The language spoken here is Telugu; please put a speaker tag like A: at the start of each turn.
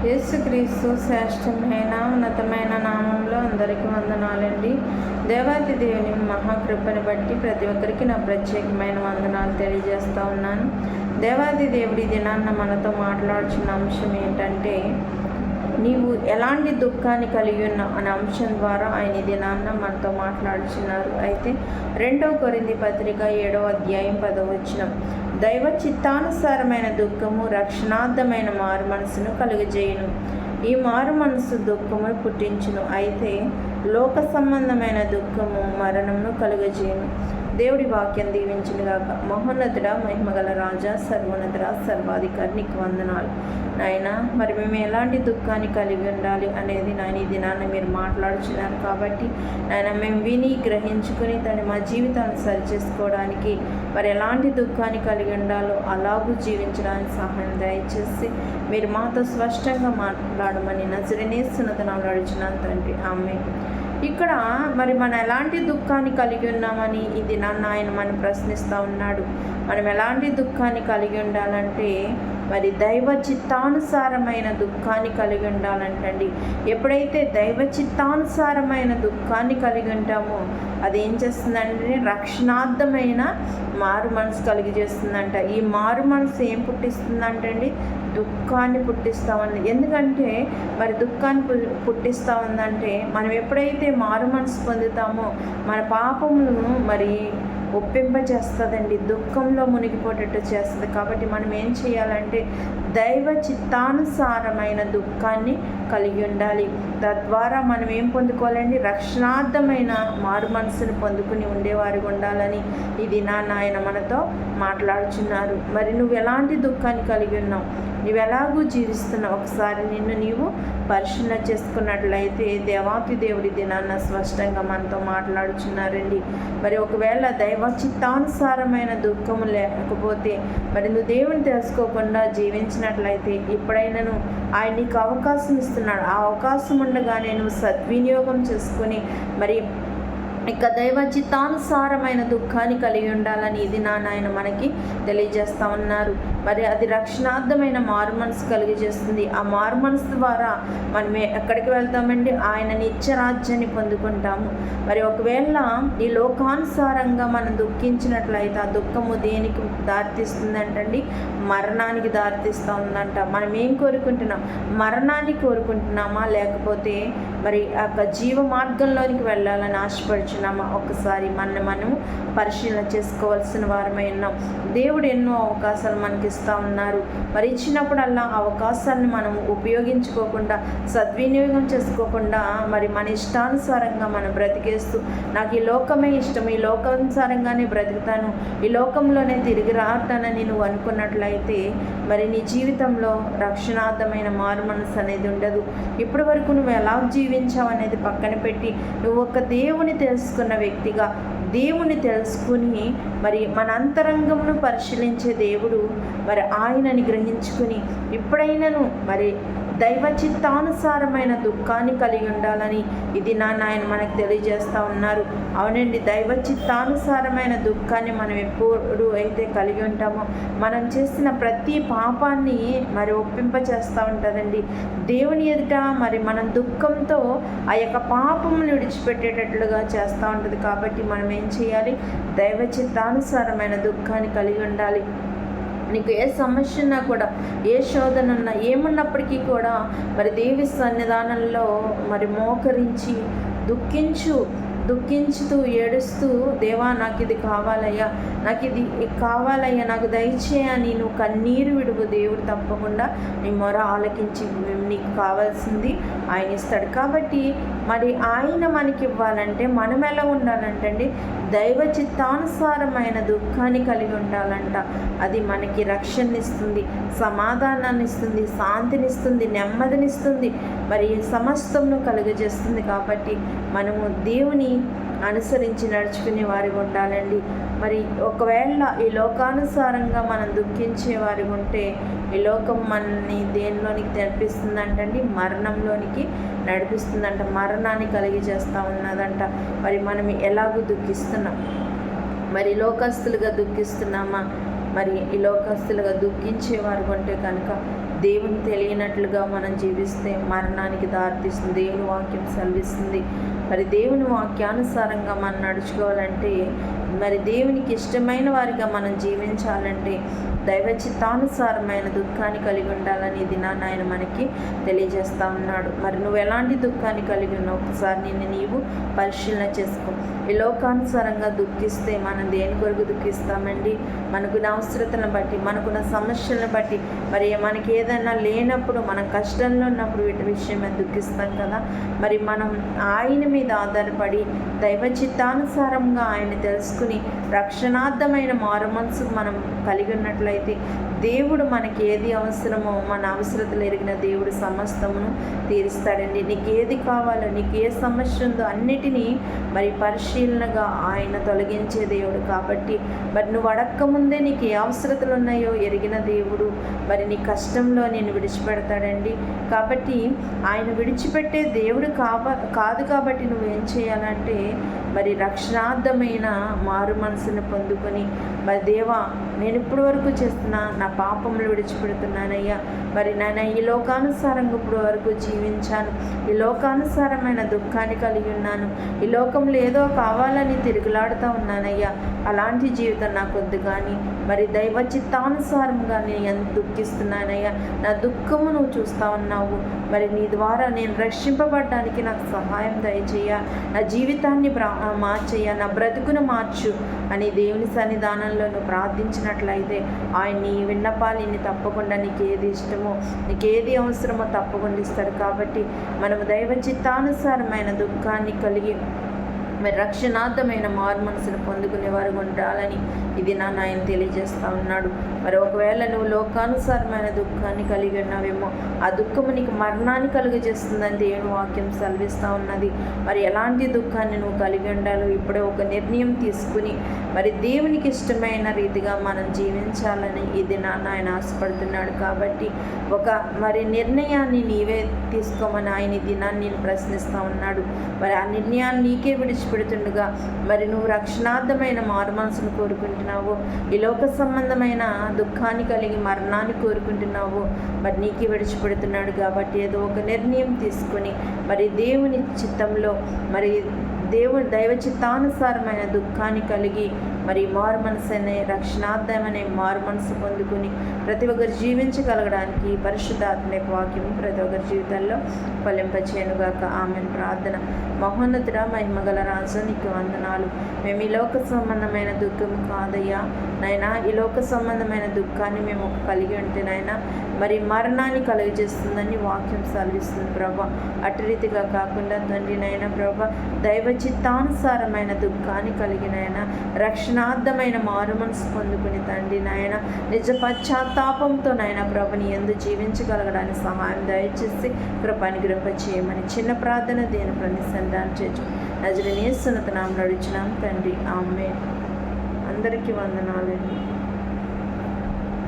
A: యేసుక్రీస్తు శ్రేష్టమైన ఉన్నతమైన నామంలో అందరికీ వందనాలండి. దేవాతి దేవుని మహాకృపను బట్టి ప్రతి ఒక్కరికి నా ప్రత్యేకమైన వందనాలు తెలియజేస్తూ ఉన్నాను. దేవాది దేవుడి దినాన్న మనతో మాట్లాడుచున్న అంశం ఏంటంటే, నీవు ఎలాంటి దుఃఖాన్ని కలిగి ఉన్నావు అనే అంశం ద్వారా ఆయన దినాన్న మనతో మాట్లాడుచున్నారు. అయితే 2 కొరింథీ పత్రిక 7వ అధ్యాయం 10వ వచనం, దైవ చిత్తానుసారమైన దుఃఖము రక్షణార్థమైన మారు మనసును కలుగజేయును. ఈ మారు మనసు దుఃఖమును పుట్టించును, అయితే లోక సంబంధమైన దుఃఖము మరణమును కలుగజేయును. దేవుడి వాక్యం దీవించునుగాక. మహోన్నతుడ, మహిమగల రాజా, సర్వోన్నతుడ, సర్వాధికారి, నీకు వందనాలు నాయన. మరి మేము ఎలాంటి దుఃఖాన్ని కలిగి ఉండాలి అనేది నాయన ఈ దినాన్ని మీరు మాట్లాడుచున్నారు కాబట్టి నాయన మేము విని గ్రహించుకుని దాన్ని మా జీవితాన్ని సరిచేసుకోవడానికి మరి ఎలాంటి దుఃఖాన్ని కలిగి ఉండాలో అలాగూ జీవించడానికి సహాయం దయచేసి మీరు మాతో స్పష్టంగా మాట్లాడమని నజరేనేస్తున్నది నాలో అడుగుచున్నాను తండ్రి, ఆమేన్. ఇక్కడ మరి మనం ఎలాంటి దుఃఖాన్ని కలిగి ఉన్నామని ఇది నన్ను ఆయన మనం ప్రశ్నిస్తూ ఉన్నాడు. మనం ఎలాంటి దుఃఖాన్ని కలిగి ఉండాలంటే మరి దైవ చిత్తానుసారమైన దుఃఖాన్ని కలిగి ఉండాలంటండి. ఎప్పుడైతే దైవ చిత్తానుసారమైన దుఃఖాన్ని కలిగి ఉంటామో అది ఏం చేస్తుందంటే రక్షణార్థమైన మారు మనసు కలిగి చేస్తుందంట. ఈ మారు మనసు ఏం పుట్టిస్తుందంటండి? దుఃఖాన్ని పుట్టిస్తామండి. ఎందుకంటే మరి దుఃఖాన్ని పుట్టిస్తూ ఉందంటే మనం ఎప్పుడైతే మారు మనసు పొందుతామో మన పాపములను మరి ఒప్పింపజేస్తుందండి, దుఃఖంలో మునిగిపోయేటట్టు చేస్తుంది. కాబట్టి మనం ఏం చేయాలంటే దైవ చిత్తానుసారమైన దుఃఖాన్ని కలిగి ఉండాలి. తద్వారా మనం ఏం పొందుకోవాలండి? రక్షణార్థమైన మారు మనసును పొందుకుని ఉండేవారు ఉండాలని ఇది నాయన మనతో మాట్లాడుచున్నారు. మరి నువ్వు ఎలాంటి దుఃఖాన్ని కలిగి ఉన్నావు, నువ్వు ఎలాగూ జీవిస్తున్నావు, ఒకసారి నిన్ను నీవు పరిశీలన చేసుకున్నట్లయితే దేవాతి దేవుడి దినాన్న స్పష్టంగా మనతో మాట్లాడుచున్నారండి. మరి ఒకవేళ దైవ చిత్తానుసారమైన దుఃఖము లేకపోతే మరి నువ్వు దేవుని తెలుసుకోకుండా జీవించినట్లయితే ఇప్పుడైనాను ఆయన నీకు అవకాశం ఇస్తున్నాడు. ఆ అవకాశం ఉండగానే నువ్వు సద్వినియోగం చేసుకుని మరి ఇక దైవ చిత్తానుసారమైన దుఃఖాన్ని కలిగి ఉండాలని ఇది నాయన మనకి తెలియజేస్తూ ఉన్నారు. మరి అది రక్షణార్థమైన మారు మనసు కలిగజేస్తుంది. ఆ మారు మనసు ద్వారా మనం ఎక్కడికి వెళ్తామండి? ఆయన నిత్యరాజ్యాన్ని పొందుకుంటాము. మరి ఒకవేళ ఈ లోకానుసారంగా మనం దుఃఖించినట్లయితే ఆ దుఃఖము దేనికి దారితీస్తుందంటండి? మరణానికి దారితీస్తూ ఉందంట. మనం ఏం కోరుకుంటున్నాం? మరణాన్ని కోరుకుంటున్నామా, లేకపోతే మరి ఆ జీవ మార్గంలోనికి వెళ్ళాలని ఆశపడుచున్నామా? ఒకసారి మనము పరిశీలన చేసుకోవాల్సిన వారమై ఉన్నాం. దేవుడు ఎన్నో అవకాశాలు మనకి ఇస్తూ ఉన్నారు. మరి ఇచ్చినప్పుడల్లా అవకాశాన్ని మనం ఉపయోగించుకోకుండా సద్వినియోగం చేసుకోకుండా మరి మన ఇష్టానుసారంగా మనం బ్రతికేస్తూ నాకు ఈ లోకమే ఇష్టం, ఈ లోకానుసారంగానే బ్రతుకుతాను, ఈ లోకంలోనే తిరిగి రాటానని నువ్వు అనుకున్నట్లయితే మరి నీ జీవితంలో రక్షణార్థమైన మారు మనసు అనేది ఉండదు. ఇప్పటి వరకు నువ్వు ఎలా జీవించావు అనేది పక్కన పెట్టి నువ్వు ఒక దేవుని తెలుసుకున్న వ్యక్తిగా దేవుని తెలుసుకుని మరి మన అంతరంగమును పరిశీలించే దేవుడు మరి ఆయనని గ్రహించుకుని ఇప్పుడైనాను మరి దైవ చిత్తానుసారమైన దుఃఖాన్ని కలిగి ఉండాలని ఇది నాయన మనకు తెలియజేస్తూ ఉన్నారు. అవునండి, దైవ చిత్తానుసారమైన దుఃఖాన్ని మనం ఎప్పుడు అయితే కలిగి ఉంటామో మనం చేసిన ప్రతి పాపాన్ని మరి ఒప్పింపచేస్తూ ఉంటుందండి దేవుని ఎదుట. మరి మనం దుఃఖంతో ఆ యొక్క పాపములు విడిచిపెట్టేటట్లుగా చేస్తూ ఉంటుంది. కాబట్టి మనం ఏం చేయాలి? దైవ చిత్తానుసారమైన దుఃఖాన్ని కలిగి ఉండాలి. నీకు ఏ సమస్య ఉన్నా కూడా, ఏ శోధన ఉన్నా, ఏమున్నప్పటికీ కూడా మరి దేవి సన్నిధానంలో మరి మోకరించి దుఃఖించుతూ ఏడుస్తూ, దేవా నాకు ఇది కావాలయ్యా, నాకు ఇది కావాలయ్యా, నాకు దయచేయని నువ్వు కన్నీరు విడువు. దేవుడు తప్పకుండా నీ మొర ఆలకించి నీకు కావాల్సింది ఆయన ఇస్తాడు. కాబట్టి మరి ఆయన మనకి ఇవ్వాలంటే మనం ఎలా ఉండాలంటండి? దైవ చిత్తానుసారమైన దుఃఖాన్ని కలిగి ఉండాలంట. అది మనకి రక్షణనిస్తుంది, సమాధానాన్ని ఇస్తుంది, శాంతినిస్తుంది, నెమ్మదినిస్తుంది, మరి సమస్తమును కలుగజేస్తుంది. కాబట్టి మనము దేవుని అనుసరించి నడుచుకునే వారికి ఉండాలండి. మరి ఒకవేళ ఈ లోకానుసారంగా మనం దుఃఖించే వారికి ఉంటే ఈ లోకం మనల్ని దేనిలోనికి నడిపిస్తుందంటండి? మరణంలోనికి నడిపిస్తుందంట, మరణాన్ని కలిగి చేస్తూ ఉన్నదంట. మరి మనం ఎలాగూ దుఃఖిస్తున్నాం? మరి లోకస్తులుగా దుఃఖిస్తున్నామా? మరి ఈ లోకస్తులుగా దుఃఖించేవారు ఉంటే కనుక దేవుని తెలియనట్లుగా మనం జీవిస్తే మరణానికి దారితీస్తుంది. దేవుని వాక్యం సెలవిస్తుంది. మరి దేవుని వాక్యానుసారంగా మనం నడుచుకోవాలంటే, మరి దేవునికి ఇష్టమైన వారిగా మనం జీవించాలంటే దైవ చిత్తానుసారమైన దుఃఖాన్ని కలిగి ఉండాలని ఈ దినాన్ని ఆయన మనకి తెలియజేస్తూ ఉన్నాడు. మరి నువ్వు ఎలాంటి దుఃఖాన్ని కలిగి ఉన్నావు ఒకసారి నిన్ను నీవు పరిశీలన చేసుకో. ఈ లోకానుసారంగా దుఃఖిస్తే మనం దేని కొరకు దుఃఖిస్తామండి? మనకున్న అవసరతలను బట్టి, మనకున్న సమస్యలను బట్టి, మరి మనకి ఏదైనా లేనప్పుడు, మనం కష్టంలో ఉన్నప్పుడు వీటి విషయమే దుఃఖిస్తాం కదా. మరి మనం ఆయన మీద ఆధారపడి దైవ చిత్తానుసారంగా ఆయన తెలుసుకుని రక్షణార్థమైన మారు మనసుకు మనం కలిగి ఉన్నట్లయితే దేవుడు మనకి ఏది అవసరమో మన అవసరతలు ఎరిగిన దేవుడు సమస్తమును తీరుస్తాడండి. నీకు ఏది కావాలో, నీకు ఏ సమస్య ఉందో అన్నిటినీ మరి పరిశీలనగా ఆయన తొలగించే దేవుడు కాబట్టి, మరి నువ్వు అడక్కముందే నీకు ఏ అవసరతలు ఉన్నాయో ఎరిగిన దేవుడు మరి నీ కష్టంలో నేను విడిచిపెడతాడండి. కాబట్టి ఆయన విడిచిపెట్టే దేవుడు కాదు కాబట్టి నువ్వేం చేయాలంటే మరి రక్షణార్థమైన మారు మనసును పొందుకొని, మరి దేవా నేను ఇప్పటి వరకు చేస్తున్నా నా పాపములు విడిచిపెడుతున్నానయ్యా. మరి నాయన ఈ లోకానుసారంగా ఇప్పుడు వరకు జీవించాను, ఈ లోకానుసారమైన దుఃఖాన్ని కలిగి ఉన్నాను, ఈ లోకంలో ఏదో కావాలని తిరుగులాడుతూ ఉన్నానయ్యా. అలాంటి జీవితం నాకు వద్దు కానీ మరి దైవ చిత్తానుసారంగా నేను ఎంత దుఃఖిస్తున్నానయ్యా. నా దుఃఖము నువ్వు చూస్తూ ఉన్నావు. మరి నీ ద్వారా నేను రక్షింపబడడానికి నాకు సహాయం దయచేయ, నా జీవితాన్ని మార్చేయ, నా బ్రతుకును మార్చు అని దేవుని సన్నిధానంలో నువ్వు ప్రార్థించినట్లయితే ఆయన నీ విన్నపాలని తప్పకుండా నీకు ఏది ఇష్టమో, నీకు ఏది అవసరమో తప్పకుండా ఇస్తాడు. కాబట్టి మనము దైవ చిత్తానుసారమైన దుఃఖాన్ని కలిగి మరి రక్షణార్థమైన మారు మనసును పొందుకునే వారు ఉండాలని ఇది ఆయన తెలియజేస్తూ ఉన్నాడు. మరి ఒకవేళ నువ్వు లోకానుసారమైన దుఃఖాన్ని కలిగి ఉన్నావేమో, ఆ దుఃఖము నీకు మరణాన్ని కలుగజేస్తుందని దేవుని వాక్యం సెలవిస్తూ ఉన్నది. మరి ఎలాంటి దుఃఖాన్ని నువ్వు కలిగి ఉండాలో ఇప్పుడే ఒక నిర్ణయం తీసుకుని మరి దేవునికి ఇష్టమైన రీతిగా మనం జీవించాలని ఇది ఆయన ఆశపడుతున్నాడు. కాబట్టి ఒక మరి నిర్ణయాన్ని నీవే తీసుకోమని ఆయన ఈ దినాన్ని నేను ప్రశ్నిస్తూ ఉన్నాడు. మరి ఆ నిర్ణయాన్ని నీకే విడిచిపెడుతుండగా మరి నువ్వు రక్షణార్థమైన మారు మనసును కోరుకుంటున్నావు, ఈ లోక సంబంధమైన దుఃఖాన్ని కలిగి మరణాన్ని కోరుకుంటున్నావు, మరి నీకే విడిచిపెడుతున్నాడు. కాబట్టి ఏదో ఒక నిర్ణయం తీసుకొని మరి దేవుని చిత్తంలో మరి దైవ చిత్తానుసారమైన దుఃఖాన్ని కలిగి మరి మారు మనసు అనే రక్షణార్థమనే మారు మనసు పొందుకుని ప్రతి ఒక్కరు జీవించగలగడానికి పరిశుద్ధాత్మ వాక్యం ప్రతి ఒక్కరి జీవితాల్లో ఫలింపచేయనుగాక. ఆమెను ప్రార్థన. మహోన్నతుడ మహిమగల రాజు నీకు వందనాలు. మేము ఈ లోక సంబంధమైన దుఃఖం కాదయ్యా నాయన, ఈ లోక సంబంధమైన దుఃఖాన్ని మేము కలిగి ఉంటే నాయన మరి మరణాన్ని కలుగజేస్తుందని వాక్యం సెలవిస్తుంది ప్రభా. అటు రీతిగా కాకుండా తండ్రి నాయన ప్రభా దైవ చిత్తానుసారమైన దుఃఖాన్ని కలిగినాయన రక్షణార్థమైన మారు మనసు పొందుకుని తండ్రి నాయన నిజ పశ్చాత్తాపంతో నాయన ప్రభుని ఎందు జీవించగలగడానికి సహాయం దయచేసి కృపానుగ్రహ చేయమని చిన్న ప్రార్థన దేని ప్రతిసంధానం చేయొచ్చు. నజరేయుని యేసు నామములో అడుగుచున్నాం తండ్రి, ఆమేన్. అందరికీ వందనాలండి.